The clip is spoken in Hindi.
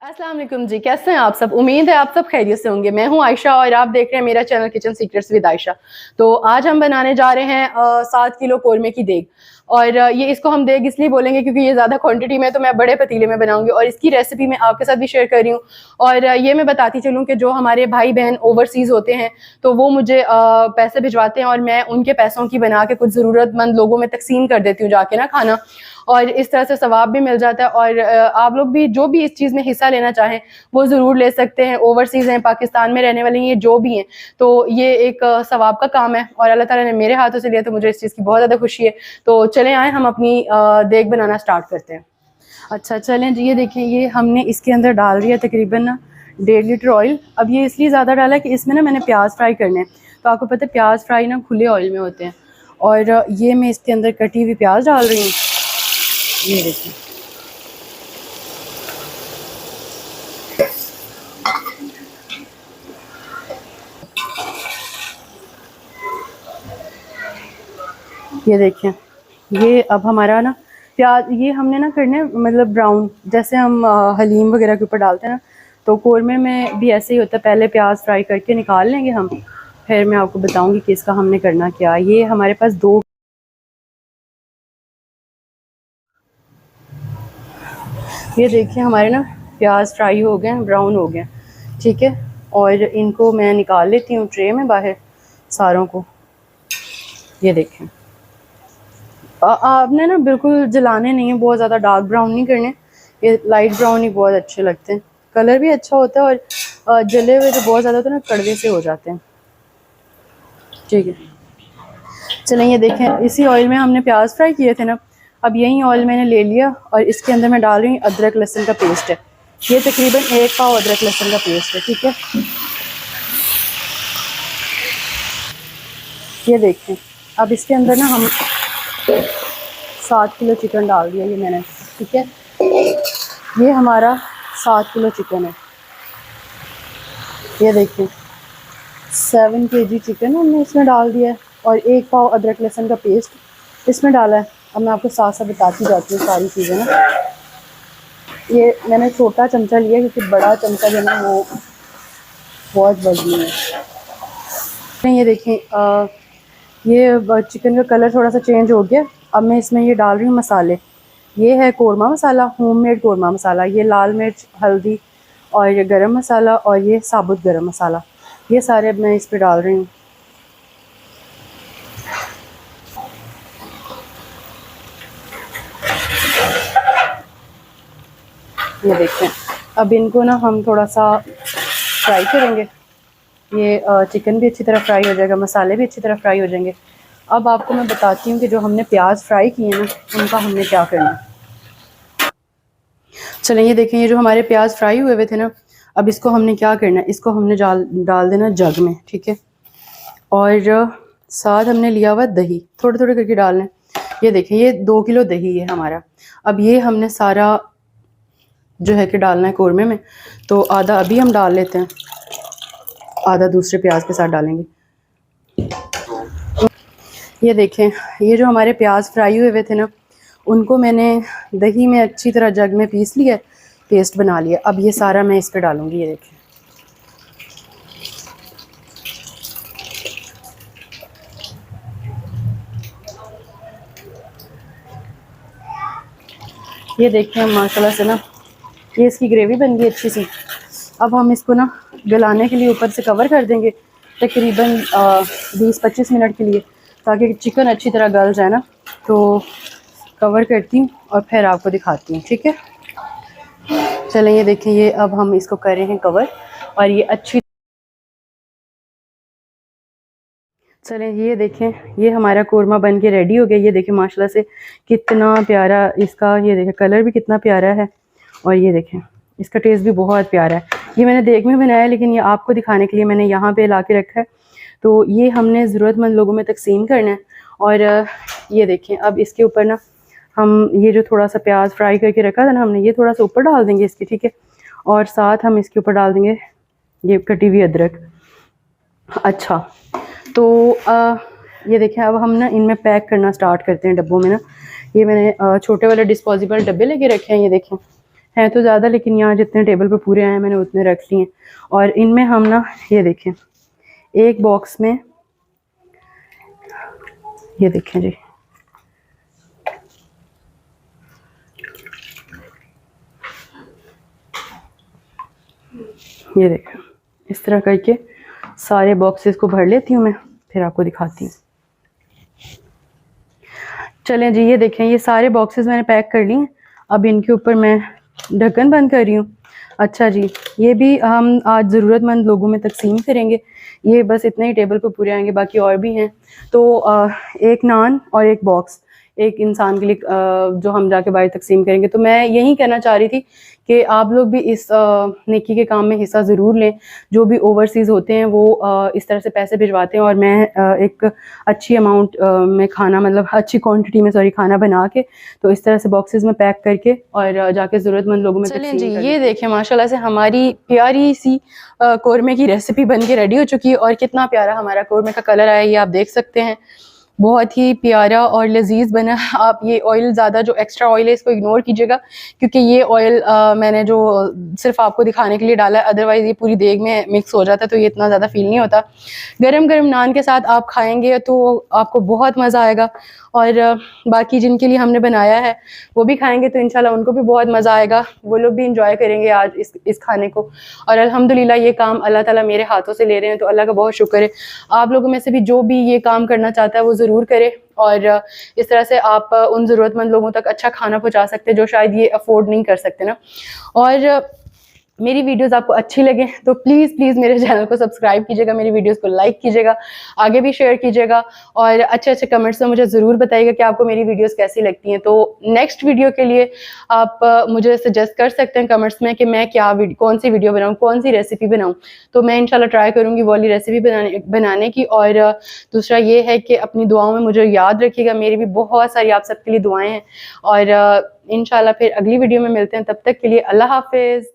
अस्सलाम वालेकुम जी, कैसे हैं आप सब। उम्मीद है आप सब खैरियत से होंगे। मैं हूं आयशा और आप देख रहे हैं मेरा channel kitchen secrets with Ayesha. तो आज हम बनाने जा रहे हैं 7 किलो कोरमे की देग। और ये इसको हम देग इसलिए बोलेंगे क्योंकि ये ज़्यादा क्वांटिटी में तो मैं बड़े पतीले में बनाऊंगी और इसकी रेसिपी मैं आपके साथ भी शेयर कर रही हूँ। और ये मैं बताती चलूँ कि जो हमारे भाई बहन ओवरसीज़ होते हैं तो वो मुझे पैसे भिजवाते हैं और मैं उनके पैसों की बना के कुछ ज़रूरतमंद लोगों में तकसीम कर देती हूँ जाके ना खाना। और इस तरह से सवाब भी मिल जाता है। और आप लोग भी जो भी इस चीज़ में हिस्सा लेना चाहें वो ज़रूर ले सकते हैं। ओवरसीज़ हैं, पाकिस्तान में रहने वाले ये जो भी हैं, तो ये एक सवाब का काम है और अल्लाह ताला ने मेरे हाथों से लिया तो मुझे इस चीज़ की बहुत ज़्यादा खुशी है। तो चलें आए हम अपनी देग बनाना स्टार्ट करते हैं। अच्छा चलें जी, ये देखें, ये हमने इसके अंदर डाल दिया तकरीबन ना 1.5 लीटर ऑयल। अब ये इसलिए ज़्यादा डाला है कि इसमें ना मैंने प्याज फ्राई करने हैं। तो आपको पता है प्याज फ्राई ना खुले ऑयल में होते हैं। और ये मैं इसके अंदर कटी हुई प्याज डाल रही हूँ। ये देखिए, ये देखें, ये अब हमारा ना प्याज ये हमने ना करने मतलब ब्राउन, जैसे हम हलीम वगैरह के ऊपर डालते हैं ना, तो कोरमे में भी ऐसे ही होता है। पहले प्याज फ्राई करके निकाल लेंगे हम, फिर मैं आपको बताऊंगी कि इसका हमने करना क्या। ये हमारे पास दो, ये देखिए हमारे ना प्याज फ्राई हो गए, ब्राउन हो गए, ठीक है। और इनको मैं निकाल लेती हूँ ट्रे में बाहर सारों को। ये देखें, आपने ना बिल्कुल जलाने नहीं है, बहुत ज़्यादा डार्क ब्राउन नहीं करने, ये लाइट ब्राउन ही बहुत अच्छे लगते हैं। कलर भी अच्छा होता है और जले हुए जो बहुत ज़्यादा होते हैं ना कड़वे से हो जाते हैं, ठीक है। चलें, ये देखें, इसी ऑयल में हमने प्याज फ्राई किए थे ना, अब यही ऑयल मैंने ले लिया और इसके अंदर मैं डाल रही हूँ अदरक लहसुन का पेस्ट है। ये तकरीबन 1 पाव अदरक लहसुन का पेस्ट है, ठीक है। ये देखें, अब इसके अंदर ना हम 7 किलो चिकन डाल दिया ये मैंने, ठीक है। ये हमारा 7 किलो चिकन है। ये देखिए 7 kg चिकन हमने इसमें डाल दिया है और 1 पाव अदरक लहसुन का पेस्ट इसमें डाला है। अब मैं आपको साथ साथ बताती जाती हूँ सारी चीज़ें ना। ये मैंने छोटा चमचा लिया क्योंकि बड़ा चमचा जो ना वो बहुत वजनी है। ये देखें, ये चिकन का कलर थोड़ा सा चेंज हो गया। अब मैं इसमें ये डाल रही हूँ मसाले। ये है कोरमा मसाला, होममेड कोरमा मसाला। ये लाल मिर्च, हल्दी और ये गरम मसाला और ये साबुत गरम मसाला, ये सारे अब मैं इस पे डाल रही हूँ। ये देखें, अब इनको ना हम थोड़ा सा फ्राई करेंगे। ये चिकन भी अच्छी तरह फ्राई हो जाएगा, मसाले भी अच्छी तरह फ्राई हो जाएंगे। अब आपको मैं बताती हूँ कि जो हमने प्याज फ्राई किए ना उनका हमने क्या करना है। चलें, ये देखें, ये जो हमारे प्याज फ्राई हुए हुए थे ना, अब इसको हमने क्या करना है, इसको हमने डाल देना जग में, ठीक है। और साथ हमने लिया हुआ दही, थोड़े थोड़े करके डालना है। ये देखें, ये 2 किलो दही है हमारा। अब ये हमने सारा जो है कि डालना है कोरमे में। तो आधा अभी हम डाल लेते हैं, आधा दूसरे प्याज के साथ डालेंगे। ये देखें, ये जो हमारे प्याज फ्राई हुए थे ना, उनको मैंने दही में अच्छी तरह जग में पीस लिया, पेस्ट बना लिया। अब ये सारा मैं इस पर डालूंगी। ये देखें, ये देखें माशाल्लाह से ना ये इसकी ग्रेवी बन गई अच्छी सी। अब हम इसको ना गलाने के लिए ऊपर से कवर कर देंगे तकरीबन 20-25 मिनट के लिए, ताकि चिकन अच्छी तरह गल जाए ना। तो कवर करती हूँ और फिर आपको दिखाती हूँ, ठीक है। चलें, ये देखें, ये अब हम इसको कर रहे हैं कवर और ये अच्छी, चलें ये देखें, ये हमारा कोरमा बन के रेडी हो गया। ये देखें माशाल्लाह से कितना प्यारा इसका, ये देखें कलर भी कितना प्यारा है और ये देखें इसका टेस्ट भी बहुत प्यारा है। ये मैंने देग में बनाया लेकिन ये आपको दिखाने के लिए मैंने यहाँ पे ला के रखा है। तो ये हमने ज़रूरतमंद लोगों में तकसीम करना है। और ये देखें, अब इसके ऊपर ना हम ये जो थोड़ा सा प्याज फ्राई करके रखा था ना हमने, ये थोड़ा सा ऊपर डाल देंगे इसके, ठीक है। और साथ हम इसके ऊपर डाल देंगे ये कटी हुई अदरक। अच्छा, तो ये देखें, अब हम ना इनमें पैक करना स्टार्ट करते हैं डब्बों में ना। ये मैंने छोटे वाले डिस्पोजेबल डब्बे लेके रखे हैं, ये देखें हैं तो ज़्यादा, लेकिन यहाँ जितने टेबल पे पूरे आए मैंने उतने रख लिए। और इनमें हम ना ये देखें, एक बॉक्स में ये देखें जी, ये देखें, इस तरह करके सारे बॉक्सेस को भर लेती हूँ मैं, फिर आपको दिखाती हूँ। चलें जी, ये देखें, ये सारे बॉक्सेस मैंने पैक कर लिए। अब इनके ऊपर मैं ढक्कन बंद कर रही हूँ। अच्छा जी, ये भी हम आज ज़रूरतमंद लोगों में तकसीम करेंगे। ये बस इतने ही टेबल पे पूरे आएंगे, बाकी और भी हैं। तो एक नान और एक बॉक्स एक इंसान के लिए जो हम जाके बाहर तकसीम करेंगे। तो मैं यही कहना चाह रही थी कि आप लोग भी इस नेकी के काम में हिस्सा ज़रूर लें। जो भी ओवरसीज़ होते हैं वो इस तरह से पैसे भिजवाते हैं, और मैं एक अच्छी अमाउंट में खाना, मतलब अच्छी क्वांटिटी में खाना बना के तो इस तरह से बॉक्सेस में पैक करके और जाके ज़रूरतमंद लोगों में तकसीम जी। ये देखें, माशाल्लाह से हमारी प्यारी सी कौरमे की रेसिपी बन के रेडी हो चुकी है। और कितना प्यारा हमारा कौरमे का कलर आया, ये आप देख सकते हैं। बहुत ही प्यारा और लजीज बना। आप ये ऑयल ज़्यादा, जो एक्स्ट्रा ऑयल है इसको इग्नोर कीजिएगा, क्योंकि ये ऑयल मैंने जो सिर्फ आपको दिखाने के लिए डाला है, अदरवाइज़ ये पूरी देग में मिक्स हो जाता है, तो ये इतना ज़्यादा फील नहीं होता। गरम गरम नान के साथ आप खाएंगे तो आपको बहुत मज़ा आएगा। और बाकी जिनके लिए हमने बनाया है वो भी खाएंगे तो इंशाल्लाह उनको भी बहुत मज़ा आएगा, वो लोग भी इंजॉय करेंगे आज इस खाने को। और अल्हम्दुलिल्लाह ये काम अल्लाह ताला मेरे हाथों से ले रहे हैं, तो अल्लाह का बहुत शुक्र है। आप लोगों में से भी जो भी ये काम करना चाहता है वो ज़रूर करे, और इस तरह से आप उन ज़रूरतमंद लोगों तक अच्छा खाना पहुँचा सकते हैं जो शायद ये अफोर्ड नहीं कर सकते ना। और मेरी वीडियोस आपको अच्छी लगे तो प्लीज़ मेरे चैनल को सब्सक्राइब कीजिएगा, मेरी वीडियोस को लाइक कीजिएगा, आगे भी शेयर कीजिएगा, और अच्छे कमेंट्स में मुझे ज़रूर बताइएगा कि आपको मेरी वीडियोस कैसी लगती हैं। तो नेक्स्ट वीडियो के लिए आप मुझे सजेस्ट कर सकते हैं कमेंट्स में कि मैं कौन सी वीडियो बनाऊँ, कौन सी रेसिपी बनाऊँ। तो मैं इंशाल्लाह ट्राई करूँगी वो वाली रेसिपी बनाने की। और दूसरा ये है कि अपनी दुआओं में मुझे याद रखिएगा, मेरी भी बहुत सारी आप सबके लिए दुआएँ हैं। और इंशाल्लाह फिर अगली वीडियो में मिलते हैं, तब तक के लिए अल्लाह हाफिज़।